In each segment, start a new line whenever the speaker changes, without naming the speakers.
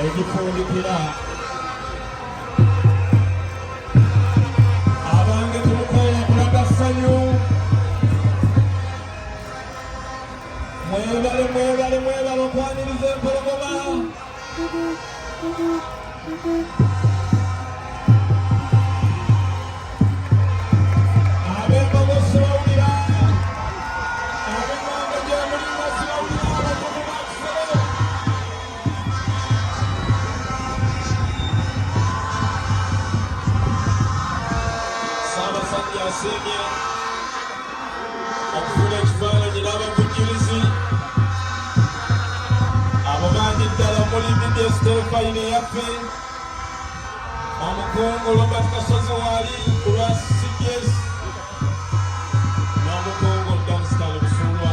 egifundikira abange tumukola kulaga ssanyu mwebale okwaniriza empologoma ab'embogo sibawulira ab'emmanga gy'omulinga sibawulira abatono bakisolo Ssaabasajja asiimye okufuna ekifaananyi n'abavujjirizi abamanyi ddala mulimi destelfaine eyaffe omukungu Robert Kasozi waali ku lwa CGS n'omukungu Danstan Busulwa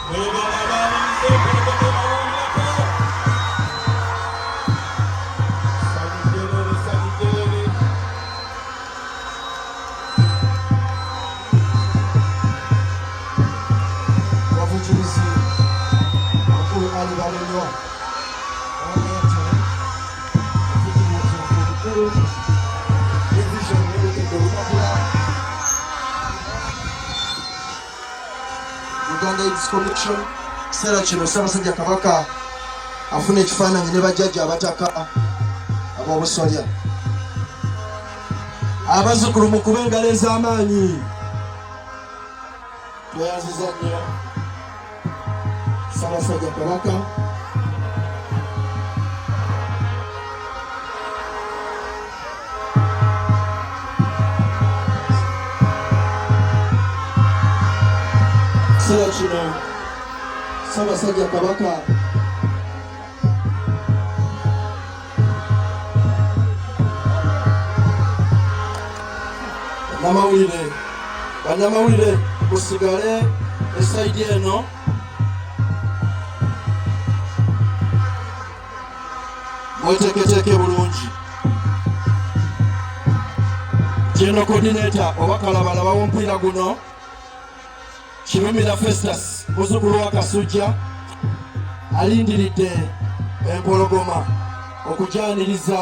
mwebala abalinze empologoma bawulirako sanyijerere
Wavujirizi Makulu Ali Balenywa Omete Wavujirizi Mkulu Division Limited Olumagula Uganda AIDS Commission kiseera kino Ssaabasajja Kabaka afuna ekifaananyi ne bajjajja abataka ab'obusolya abazzukulu mukube engalo ez'amaanyi tweyanziza nnyo Ssaabasajja Kabaka kiseera kino Ssaabasajja Kabaka bannamawulire musigale esayidi eno mweteeketeeke bulungi General Coordinator oba kalabalaba w'omupiira guno Kirumira Festus muzzukulu wa Kasujja alindiridde empologoma okujjaniriza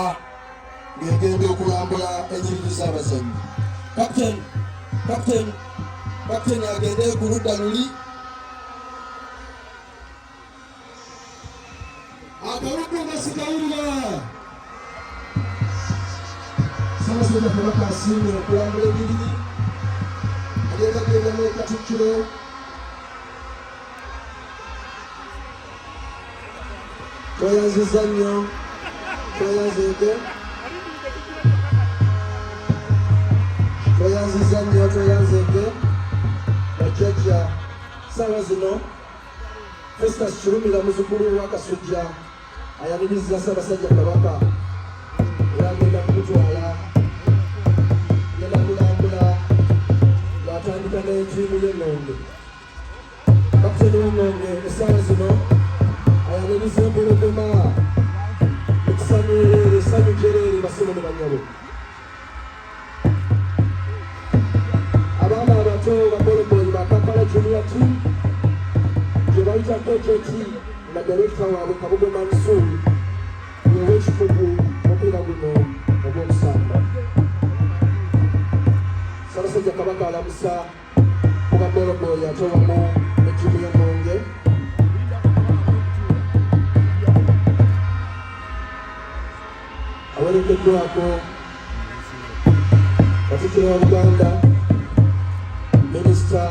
ng'egenda okulambula ennyiriri z'abazannyi kapiteni agende ku ludda luli akaludda sigawulira Ssaabasajja Kabaka asiimye okulambula ennyiriri agendagendamu Katikkiro tweyanziza nnyo tweyanzike bajjajja ssaawa zino Festus Kirumira muzzukulu wa Kasujja ayaniriza Ssaabasajja Kabaka era agenda kumutwala agenda kulambula ng'atandika n'entiimu y'Engonge kapiteni w'Engonge essaawa zino ayaniriza empologoma essanyu jereere basimu ne banyabo abaana abato baboloboli ba Kampala Junior Team gye bayita KJT nga direkita waabwe Kabugo Mansour ow'ekikugu omupiira guno ogw'omusamba Ssaabasajja Kabaka alamusa ku baboloboli ate wamu n'ettiimu y'Engonge awerekeddwako Katikkiro wa Buganda Minisita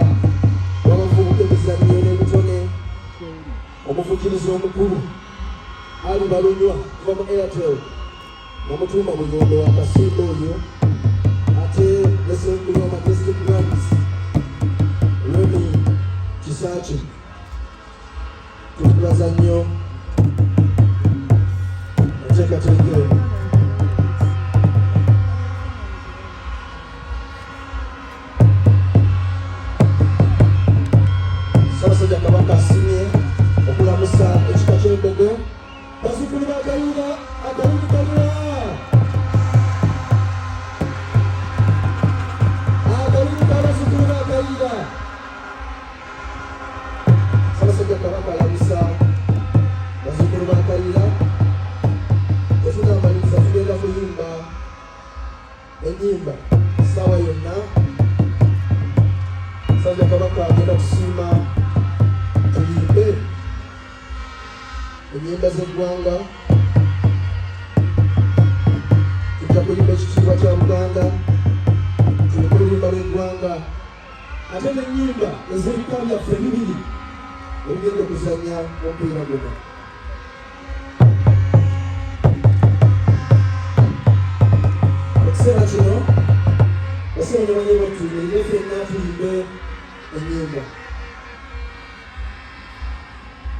w'abavubuka emizannyo n'ebitone omuvujjirizi omukulu Ali Balenywa kuva mu Airtel namutuuma Buyondo wa Kasimba oyo ate Lesenkulu wa Majestic Brands Remy Kisaaki tukubaza nnyo enteekateeka Ssaabasajja Kabaka asimye okulamusa ekika ky'embogo bazzukulu ba Kayiira akalulu kalula akalulu k'abazzukulu ba Kayiira Ssaabasajja Kabaka alamusa ennyimba z'eggwanga, tujja kuyimba ekitiibwa kya Buganda, tuleke oluyimba lw'eggwanga, ate n'ennyimba ez'ebika byaffe bibiri ebigenda okuzannya omupiira guno. Ekiseera kino basobola banye batuyimbe ffenna tuyimbe ennyimba.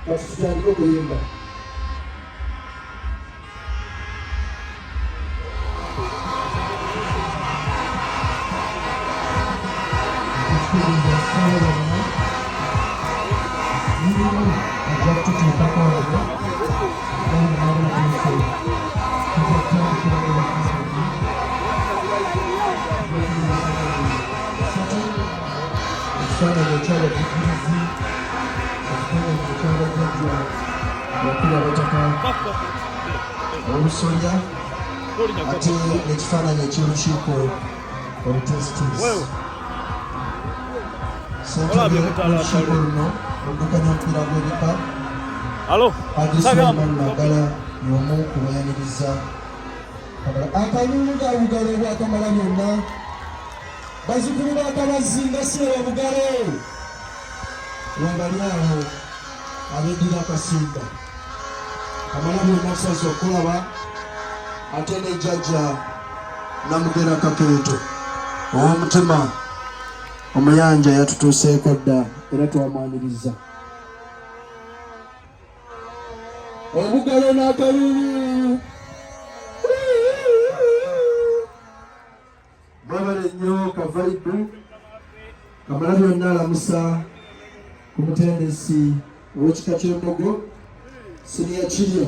Kati tutandike okuyimba. Ekifaananyi eky'abajulizi, ekifaananyi eky'abajjajja abakulu abataka olusolya, ate n'ekifaananyi eky'olukiiko olutuusituusi. Ssentebe w'olukiiko luno luddukanya omupiira gw'ebika Agisoma Lagala y'omu ku bayaniriza akalulu ka Bugalo bwakamala byonna bazzukulu ba Kabazzi nga Ssewa Bugalo webali awo abeddira Kasimba kamala byonna kusaza okulaba ate ne jjajja Namugera Kakeeto ow'omutima omuyanja yatutuuseeko dda era twamwaniriza. Obugalo n'akalulu mwebale nnyo Kavaidu kamala byonna alamusa ku mutendesi ow'ekika ky'Embogo Siniya Kirya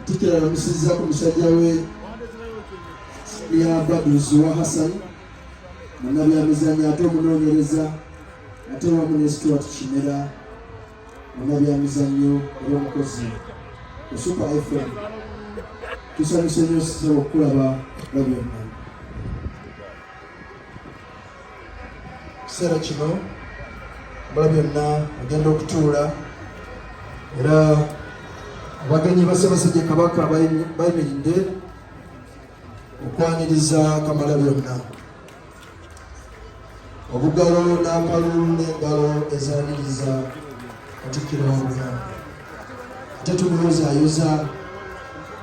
Ntikira alamusizza ku musajja we ya Baduzi wa Hassan munnabyamizannyo ate omunoonyereza ate wamu ne Stuart Kimera munnabyamizannyo era omukozi ku Super FM. Tusanyuse nnyo siza okulaba nga byonna. Ekiseera kino mbala byonna agenda okutuula era abagenyi ba Ssaabasajja Kabaka bayimiridde okwaniriza Kamalabyonna. Obugalo n'akalulu n'engalo ezaniriza Katikkiro wa Buganda. Ate tumuyozaayoza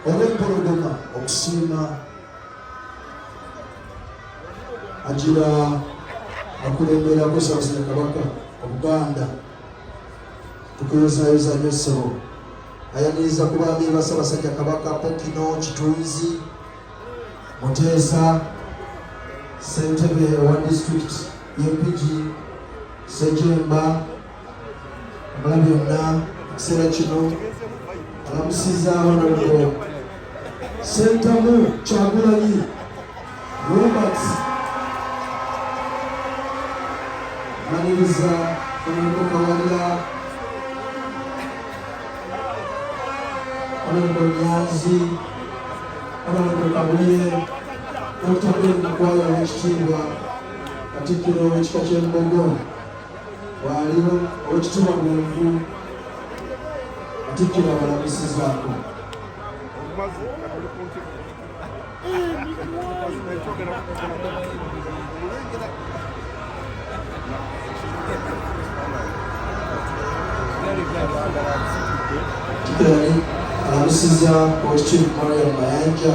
olw'empologoma okusiima agira akulemberako Ssaabasajja Kabaka Obuganda. Tukuyozaayoza nnyo ssebo ayaniriza ku baami ba Ssaabasajja Kabaka Pokino Kitunzi Muteesa Ssentebe wa District y'Empigi Ssejemba Kamalabyonna. Ekiseera kino alamusizza Honorable Ssentamu Kyagulanyi Robert maniriza Honorable Kawalira Honorable Nyanzi Honorable Kabuye Dr. Ben Mukwaya ow'ekitiibwa Katikkiro w'ekika ky'Embogo waaliwo ow'ekitiibwa Mwenvu Katikkiro abalamusizzaako. Katikkiro alamusizza ow'ekitiibwa Mariam Mayanja